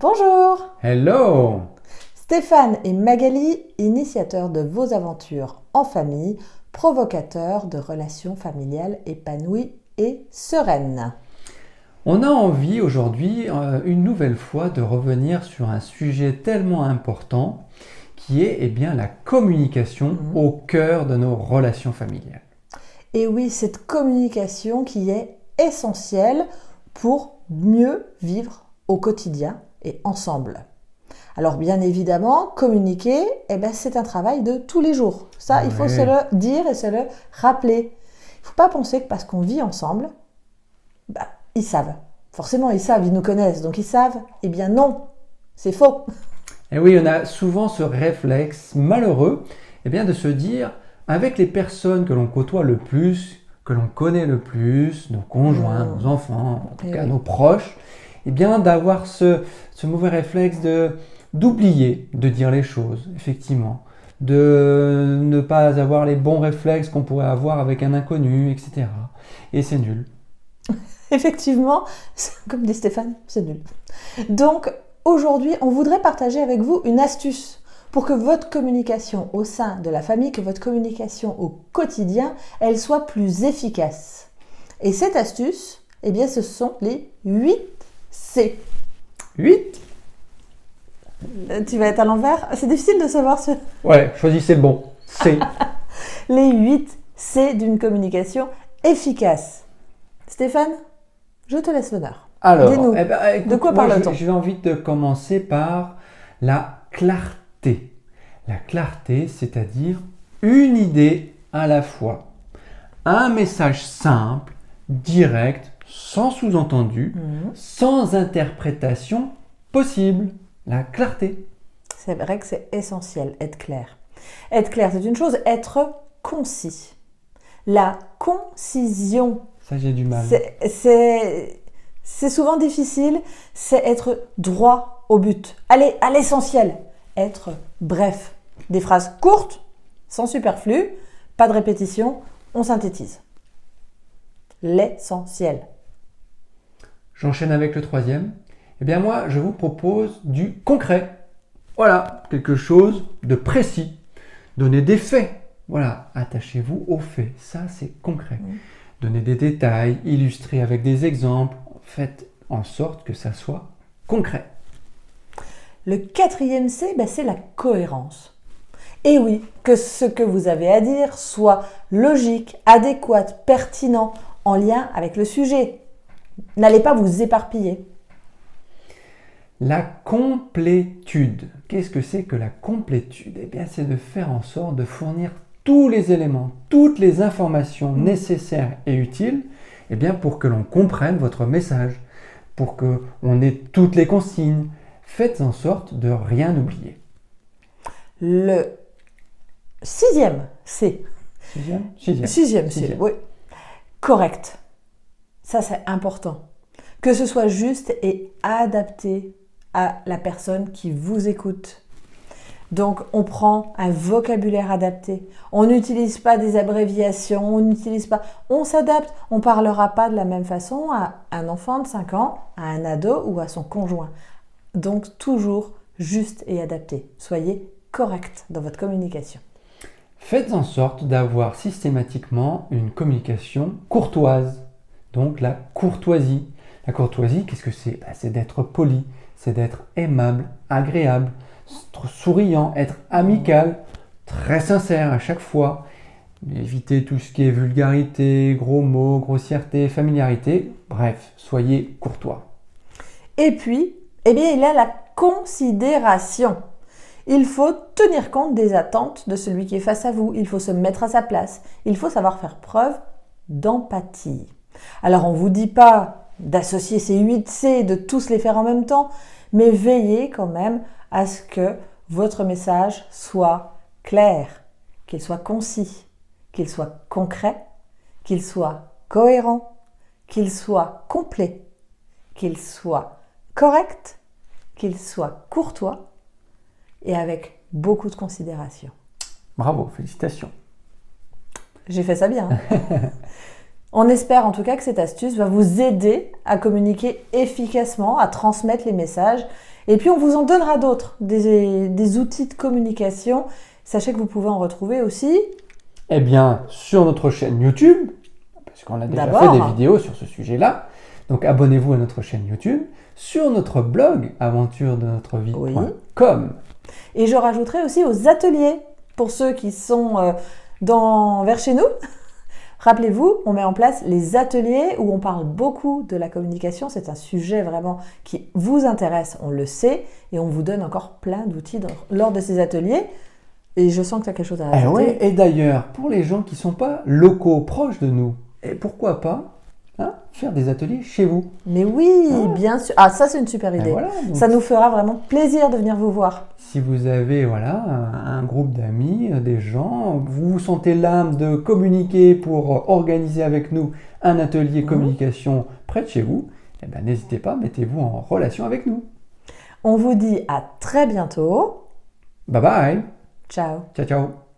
Bonjour! Hello! Stéphane et Magali, initiateurs de vos aventures en famille, provocateurs de relations familiales épanouies et sereines. On a envie aujourd'hui, une nouvelle fois, de revenir sur un sujet tellement important qui est bien, la communication au cœur de nos relations familiales. Et oui, cette communication qui est essentielle pour mieux vivre au quotidien et ensemble. Alors bien évidemment, communiquer, c'est un travail de tous les jours. Ça, il faut se le dire et se le rappeler. Il ne faut pas penser que parce qu'on vit ensemble, ils savent. Forcément, ils savent, ils nous connaissent, donc ils savent. Eh bien non, c'est faux. Et oui, on a souvent ce réflexe malheureux de se dire, avec les personnes que l'on côtoie le plus, que l'on connaît le plus, nos conjoints, nos enfants, en tout cas nos proches, d'avoir ce mauvais réflexe d'oublier de dire les choses, effectivement, de ne pas avoir les bons réflexes qu'on pourrait avoir avec un inconnu, etc. Et c'est nul. Effectivement, comme dit Stéphane, c'est nul. Donc, aujourd'hui, on voudrait partager avec vous une astuce pour que votre communication au sein de la famille, que votre communication au quotidien, elle soit plus efficace. Et cette astuce, ce sont les 8 C. 8 ? Tu vas être à l'envers. C'est difficile de savoir ce... Ouais, choisissez le bon. C. Les 8 C d'une communication efficace. Stéphane, je te laisse l'honneur. Alors, dis-nous, écoute, de quoi parle-t-on ? J'ai envie de commencer par la clarté. La clarté, c'est-à-dire une idée à la fois. Un message simple, direct, sans sous-entendu, sans interprétation possible. La clarté. C'est vrai que c'est essentiel, être clair. Être clair, c'est une chose, être concis. La concision. Ça, j'ai du mal. C'est souvent difficile, c'est être droit au but. Aller à l'essentiel. Être bref. Des phrases courtes, sans superflu, pas de répétition, on synthétise. L'essentiel. J'enchaîne avec le troisième. Moi, je vous propose du concret. Voilà, quelque chose de précis. Donnez des faits. Voilà, attachez-vous aux faits. Ça, c'est concret. Donnez des détails, illustrez avec des exemples. Faites en sorte que ça soit concret. Le quatrième C, c'est la cohérence. Et oui, que ce que vous avez à dire soit logique, adéquat, pertinent, en lien avec le sujet. N'allez pas vous éparpiller. La complétude. Qu'est-ce que c'est que la complétude ? C'est de faire en sorte de fournir tous les éléments, toutes les informations nécessaires et utiles pour que l'on comprenne votre message, pour qu'on ait toutes les consignes. Faites en sorte de rien oublier. Le sixième C. Sixième C, oui. Correct. Ça, c'est important. Que ce soit juste et adapté à la personne qui vous écoute. Donc, on prend un vocabulaire adapté. On n'utilise pas des abréviations, on s'adapte. On ne parlera pas de la même façon à un enfant de 5 ans, à un ado ou à son conjoint. Donc, toujours juste et adapté. Soyez correct dans votre communication. Faites en sorte d'avoir systématiquement une communication courtoise. Donc, la courtoisie. La courtoisie, qu'est-ce que c'est ? C'est d'être poli, c'est d'être aimable, agréable, être souriant, être amical, très sincère à chaque fois. Évitez tout ce qui est vulgarité, gros mots, grossièreté, familiarité. Bref, soyez courtois. Et puis, il y a la considération. Il faut tenir compte des attentes de celui qui est face à vous. Il faut se mettre à sa place. Il faut savoir faire preuve d'empathie. Alors, on ne vous dit pas d'associer ces 8 C, de tous les faire en même temps, mais veillez quand même à ce que votre message soit clair, qu'il soit concis, qu'il soit concret, qu'il soit cohérent, qu'il soit complet, qu'il soit correct, qu'il soit courtois et avec beaucoup de considération. Bravo, félicitations. J'ai fait ça bien. On espère en tout cas que cette astuce va vous aider à communiquer efficacement, à transmettre les messages Et puis on vous en donnera d'autres, des outils de communication. Sachez que vous pouvez en retrouver aussi. Eh bien, sur notre chaîne YouTube, parce qu'on a déjà fait des vidéos sur ce sujet-là, donc abonnez-vous à notre chaîne YouTube, sur notre blog aventuredenotrevie.com. Et je rajouterai aussi aux ateliers, pour ceux qui sont vers chez nous. Rappelez-vous, on met en place les ateliers où on parle beaucoup de la communication. C'est un sujet vraiment qui vous intéresse, on le sait, et on vous donne encore plein d'outils lors de ces ateliers. Et je sens que tu as quelque chose à rajouter. Oui, et d'ailleurs, pour les gens qui ne sont pas locaux, proches de nous, et pourquoi pas faire des ateliers chez vous. Mais oui, bien sûr. Ah, ça c'est une super idée. Voilà, ça nous fera vraiment plaisir de venir vous voir. Si vous avez un groupe d'amis, des gens, vous vous sentez l'âme de communiquer pour organiser avec nous un atelier communication près de chez vous, eh ben, n'hésitez pas, mettez-vous en relation avec nous. On vous dit à très bientôt. Bye bye. Ciao. Ciao, ciao.